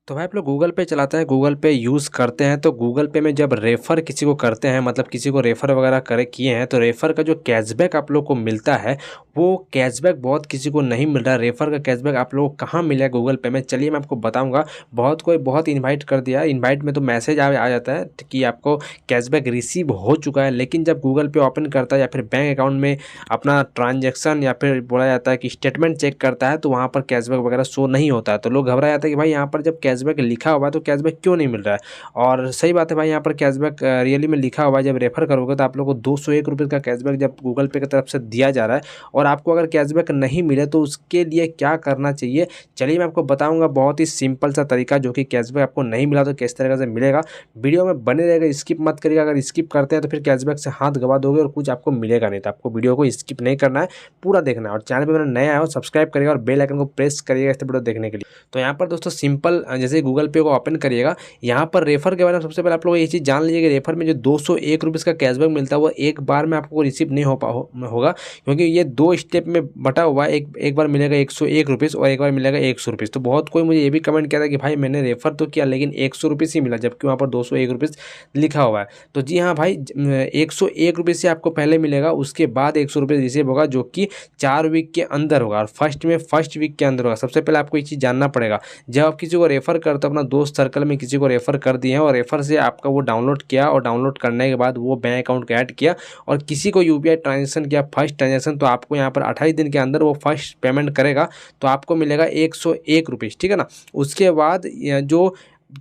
तो भाई आप लोग गूगल पे चलाते हैं, गूगल पे यूज़ करते हैं, तो गूगल पे में जब रेफ़र किसी को करते हैं, मतलब किसी को रेफ़र वगैरह करे किए हैं, तो रेफ़र का जो कैशबैक आप लोग को मिलता है, वो कैशबैक बहुत किसी को नहीं मिल रहा है। रेफ़र का कैशबैक आप लोगों को कहाँ मिलेगा गूगल पे में, चलिए मैं आपको बताऊँगा। बहुत इन्वाइट कर दिया है, इन्वाइट में तो मैसेज आ जाता है कि आपको कैशबैक रिसीव हो चुका है, लेकिन जब गूगल पे ओपन करता है या फिर बैंक अकाउंट में अपना ट्रांजैक्शन या फिर बोला जाता है कि स्टेटमेंट चेक करता है, तो वहाँ पर कैशबैक वगैरह शो नहीं होता है। तो लोग घबरा जाते हैं कि भाई यहाँ पर जब कैशबैक लिखा हुआ है तो कैशबैक क्यों नहीं मिल रहा है। और सही बात है भाई, यहाँ पर कैशबैक रियली में लिखा हुआ है। जब रेफर करोगे तो आप लोग को 201 रुपये का कैशबैक जब गूगल पे की तरफ से दिया जा रहा है, और आपको अगर कैशबैक नहीं मिले तो उसके लिए क्या करना चाहिए, चलिए मैं आपको बताऊंगा। बहुत ही सिंपल सा तरीका, जो कि कैशबैक आपको नहीं मिला तो किस तरीके से मिलेगा। वीडियो में बने रहेगा, स्किप मत करिएगा। अगर स्किप करते हैं तो फिर कैशबैक से हाथ गवा दोगे और कुछ आपको मिलेगा नहीं। तो आपको वीडियो को स्किप नहीं करना है, पूरा देखना है। और चैनल पे मेरा नया है सब्सक्राइब करिएगा और बेल आइकन को प्रेस करिएगा इस वीडियो देखने के लिए। तो यहाँ पर दोस्तों सिंपल, जैसे गूगल पे को ओपन करिएगा, यहाँ पर रेफर के बारे में सबसे पहले आप लोग ये चीज़ जान लीजिए कि रेफर में जो 201 रुपये का कैशबैक मिलता है वो एक बार में आपको रिसीव नहीं होगा, क्योंकि ये 2 स्टेप में बटा हुआ है। एक बार मिलेगा 101 रुपीज़ और एक बार मिलेगा 100 रुपीज़। तो बहुत कोई मुझे ये भी कमेंट किया था कि भाई मैंने रेफर तो किया लेकिन 100 रुपीज़ ही मिला, जबकि वहाँ पर 201 रुपीज़ लिखा हुआ है। तो जी हाँ भाई, 101 रुपीज़ से आपको पहले मिलेगा, उसके बाद 100 रुपये रिसीव होगा, जो कि 4 वीक के अंदर होगा। और फर्स्ट वीक के अंदर होगा। सबसे पहले आपको ये चीज़ जानना पड़ेगा, जब आप किसी को रेफर करते हो, अपना दोस्त सर्कल में किसी को रेफर कर दिए हैं और रेफर से आपका वो डाउनलोड किया, और डाउनलोड करने के बाद वो बैंक अकाउंट को ऐड किया और किसी को यूपीआई ट्रांजेक्शन किया, फर्स्ट ट्रांजेक्शन, तो आपको यहाँ पर 28 दिन के अंदर वो फर्स्ट पेमेंट करेगा, तो आपको मिलेगा 101 रुपीज़, ठीक है ना। उसके बाद जो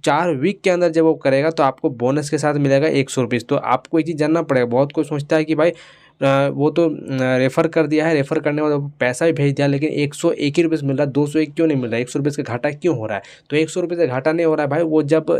4 वीक के अंदर जब वो करेगा तो आपको बोनस के साथ मिलेगा 100 रुपीज़। तो आपको ये चीज़ जानना पड़ेगा। बहुत कोई सोचता है कि भाई वो तो रेफ़र कर दिया है, रेफ़र करने के बाद पैसा भी भेज दिया, लेकिन 101 ही रुपये मिल रहा है, 201 क्यों नहीं मिल रहा है, 100 रुपये का घाटा क्यों हो रहा है। तो 100 रुपये का घाटा नहीं हो रहा है भाई, वो जब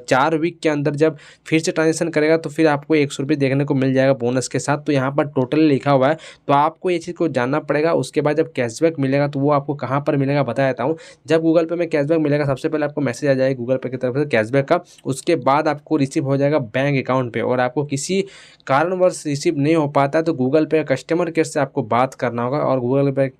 4 वीक के अंदर जब फिर से ट्रांजेक्शन करेगा तो फिर आपको 100 रुपये देखने को मिल जाएगा बोनस के साथ। तो यहाँ पर टोटल लिखा हुआ है, तो आपको ये चीज़ को जानना पड़ेगा। उसके बाद जब कैशबैक मिलेगा तो वो आपको कहाँ पर मिलेगा बता देता हूँ। जब गूगल पे में कैशबैक मिलेगा, सबसे पहले आपको मैसेज आ जाएगा गूगल पे की तरफ से कैशबैक का, उसके बाद आपको रिसीव हो जाएगा बैंक अकाउंट पे। और आपको किसी कारणवश रिसीव नहीं हो पाता तो गूगल पे कस्टमर केयर से आपको बात करना होगा, और गूगल पे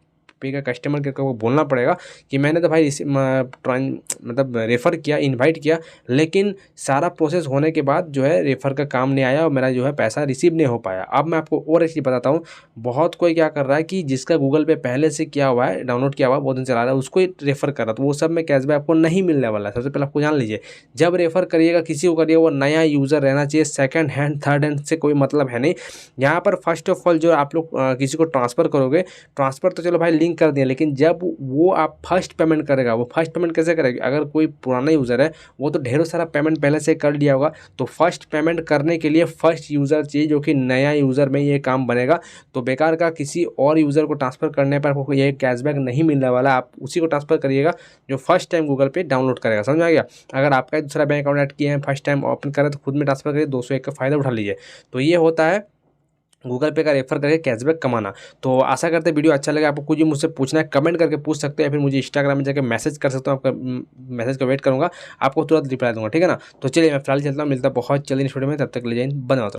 का कस्टमर केयर को बोलना पड़ेगा कि मैंने तो भाई मतलब रेफ़र किया, इनवाइट किया, लेकिन सारा प्रोसेस होने के बाद जो है रेफ़र का काम नहीं आया और मेरा जो है पैसा रिसीव नहीं हो पाया। अब मैं आपको और एक चीज़ बताता हूँ। बहुत कोई क्या कर रहा है कि जिसका गूगल पे पहले से किया हुआ है, डाउनलोड किया हुआ है, बहुत दिन चला रहा है, उसको ही रेफ़र कर रहा है, तो वो सब में कैशबैक आपको नहीं मिलने वाला है। सबसे पहले आपको जान लीजिए, जब रेफ़र करिएगा किसी को करिएगा, वो नया यूज़र रहना चाहिए। सेकंड हैंड थर्ड हैंड से कोई मतलब है नहीं। यहाँ पर फर्स्ट ऑफ ऑल जो आप लोग किसी को ट्रांसफ़र करोगे, ट्रांसफ़र तो चलो भाई लिंक कर दिया, लेकिन जब वो आप फर्स्ट पेमेंट करेगा, वो फर्स्ट पेमेंट कैसे करेगा। अगर कोई पुराना यूज़र है, वो तो ढेरों सारा पेमेंट पहले से कर लिया होगा, तो फर्स्ट पेमेंट करने के लिए फर्स्ट यूज़र चाहिए, जो कि नया यूज़र में ये काम बनेगा। तो बेकार का किसी और यूज़र को ट्रांसफ़र करने पर आपको ये कैशबैक नहीं मिलने वाला। आप उसी को ट्रांसफ़र करिएगा जो फर्स्ट टाइम गूगल पे डाउनलोड करेगा, समझ में आ गया। अगर आपका दूसरा बैंक अकाउंट ऐड किए हैं, फर्स्ट टाइम ओपन करें, तो खुद में ट्रांसफ़र करिए, 201 का फ़ायदा उठा लीजिए। तो ये होता है गूगल पे का रेफर करके कैशबैक कमाना। तो आशा करते हैं वीडियो अच्छा लगे। आपको कुछ भी मुझसे पूछना है कमेंट करके पूछ सकते हैं, या फिर मुझे इंस्टाग्राम में जाकर मैसेज कर सकते हो। आपका मैसेज का वेट करूँगा, आपको तुरंत रिप्लाई दूंगा, ठीक है ना। तो चलिए मैं फिलहाल चलता हूँ, मिलता बहुत जल्दी इस वीडियो में, तब तक ले जाइए, बना।